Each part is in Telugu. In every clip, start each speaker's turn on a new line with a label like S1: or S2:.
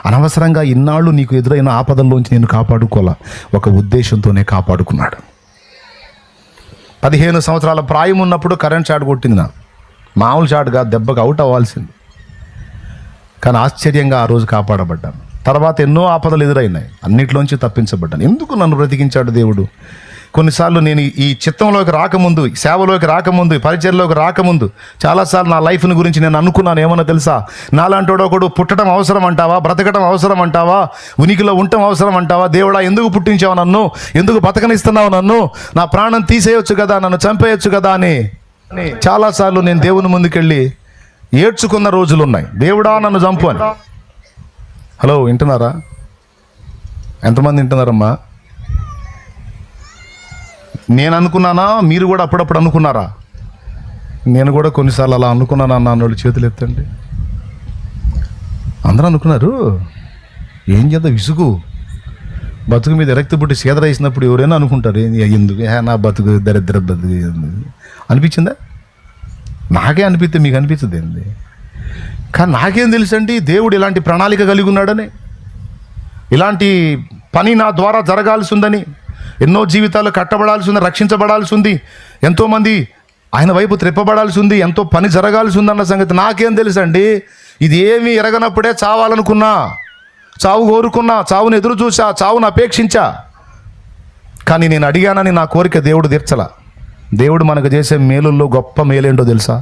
S1: అనవసరంగా ఇన్నాళ్ళు నీకు ఎదురైన ఆపదల్లోంచి నేను కాపాడుకోవాలా, ఒక ఉద్దేశంతోనే కాపాడుకున్నాడు. 15 సంవత్సరాల ప్రాయం ఉన్నప్పుడు కరెంట్ షాట్ కొట్టింది. నా మామూలు షాట్ కాదు, దెబ్బకు అవుట్ అవ్వాల్సింది. కానీ ఆశ్చర్యంగా ఆ రోజు కాపాడబడ్డాను. తర్వాత ఎన్నో ఆపదలు ఎదురైనాయి, అన్నిట్లోంచి తప్పించబడ్డాను. ఎందుకు నన్ను బ్రతికించాడు దేవుడు? కొన్నిసార్లు నేను ఈ చిత్తంలోకి రాకముందు, సేవలోకి రాకముందు, పరిచర్లోకి రాకముందు చాలాసార్లు నా లైఫ్ని గురించి నేను అనుకున్నాను. ఏమన్నా తెలుసా? నాలాంటి ఒకడు పుట్టడం అవసరం అంటావా? బ్రతకడం అవసరం అంటావా? ఉనికిలో ఉండటం అవసరం అంటావా? దేవుడా, ఎందుకు పుట్టించావు నన్ను? ఎందుకు బతకనిస్తున్నావు నన్ను? నా ప్రాణం తీసేయొచ్చు కదా, నన్ను చంపేయొచ్చు కదా అని చాలాసార్లు నేను దేవుని ముందుకెళ్ళి ఏడ్చుకున్న రోజులు ఉన్నాయి. దేవుడా, నన్ను చంపు అని. హలో, వింటున్నారా? ఎంతమంది వింటున్నారమ్మా? నేను అనుకున్నానా? మీరు కూడా అప్పుడప్పుడు అనుకున్నారా? నేను కూడా కొన్నిసార్లు అలా అనుకున్నాను అన్న వాళ్ళు చేతులు ఎత్తండి. అందరూ అనుకున్నారు. ఏం చేద్దాం, విసుగు, బతుకు మీద ఎరక్తి పుట్టి సీదర వేసినప్పుడు ఎవరైనా అనుకుంటారు, ఎందుకు నా బతుకు దరిద్ర బతుకు అనిపించిందా? నాకే అనిపిస్తే మీకు అనిపించదు ఏంది? కానీ నాకేం తెలుసండి దేవుడు ఇలాంటి ప్రణాళిక కలిగి ఉన్నాడని, ఇలాంటి పని నా ద్వారా జరగాల్సి ఉందని, ఎన్నో జీవితాలు కట్టబడాల్సి ఉంది, రక్షించబడాల్సి ఉంది, ఎంతోమంది ఆయన వైపు త్రిప్పబడాల్సి ఉంది, ఎంతో పని జరగాల్సి ఉందన్న సంగతి నాకేం తెలుసండి? ఇది ఏమీ ఎరగనప్పుడే చావాలనుకున్నా, చావు కోరుకున్నా, చావును ఎదురు చూసా, చావును అపేక్షించా. కానీ నేను అడిగానని నా కోరిక దేవుడు తీర్చలా. దేవుడు మనకు చేసే మేలుల్లో గొప్ప మేలేంటో తెలుసా?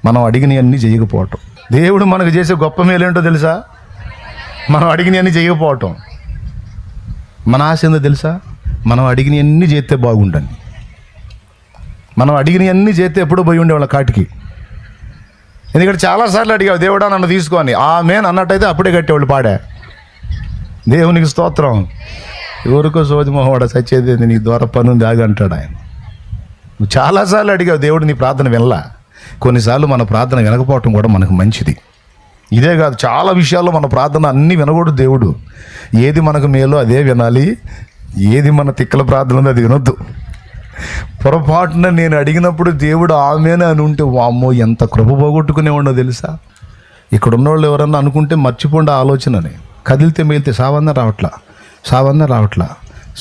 S1: మనం అడిగినవన్నీ చేయకపోవటం. దేవుడు మనకు చేసే గొప్ప మేలేంటో తెలుసా? మనం అడిగినవన్నీ చేయకపోవటం. మన ఆశ ఏందో తెలుసా? మనం అడిగినవన్నీ చేస్తే బాగుండని. మనం అడిగినవన్నీ చేస్తే ఎప్పుడూ పోయి ఉండేవాళ్ళ కాటికి. ఎందుకంటే చాలాసార్లు అడిగావు, దేవుడా నన్ను తీసుకొని, ఆమేన్ అన్నట్టయితే అప్పుడే కట్టేవాళ్ళు పాడా. దేవునికి స్తోత్రం. ఎవరికో సోది మొహవాడ సచ్చేది నీ ద్వారా పని ఉంది ఆగి అంటాడు ఆయన. నువ్వు చాలాసార్లు అడిగావు, దేవుడు నీ ప్రార్థన వినలా. కొన్నిసార్లు మన ప్రార్థన వినకపోవటం కూడా మనకు మంచిది. ఇదే కాదు, చాలా విషయాల్లో మన ప్రార్థన అన్నీ వినకూడదు దేవుడు. ఏది మనకు మేలో అదే వినాలి, ఏది మన తిక్కల ప్రార్థన ఉందో అది వినొద్దు. పొరపాటున నేను అడిగినప్పుడు దేవుడు ఆమెనే అని ఉంటే వామ్మో ఎంత కృప పోగొట్టుకునేవాడో తెలుసా? ఇక్కడ ఉన్నవాళ్ళు ఎవరన్నా అనుకుంటే మర్చిపోండి ఆలోచనని. కదిలితే మేలితే సావన్నా రావట్లా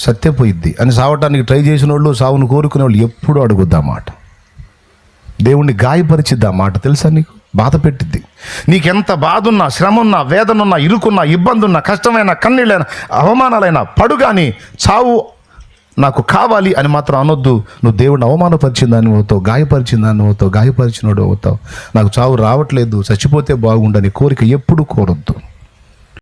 S1: సత్యపోయిద్ది అని సావటానికి ట్రై చేసిన వాళ్ళు, సావును కోరుకునే వాళ్ళు ఎప్పుడు అడుగుద్దా మాట. దేవుణ్ణి గాయపరిచిద్దా మాట తెలుసా? నీకు బాధ పెట్టిద్ది. నీకెంత బాధ ఉన్నా, శ్రమ ఉన్నా, వేదన ఉన్నా, ఇరుకున్నా, ఇబ్బంది ఉన్నా, కష్టమైన, కన్నీళ్ళైనా, అవమానాలైనా పడు, కానీ చావు నాకు కావాలి అని మాత్రం అనొద్దు. నువ్వు దేవుడిని అవమానపరిచిందాన్ని అవుతావు, గాయపరిచిందాన్ని అవుతావు, గాయపరిచినోడు అవుతావు. నాకు చావు రావట్లేదు, చచ్చిపోతే బాగుండని కోరిక ఎప్పుడు కోరొద్దు.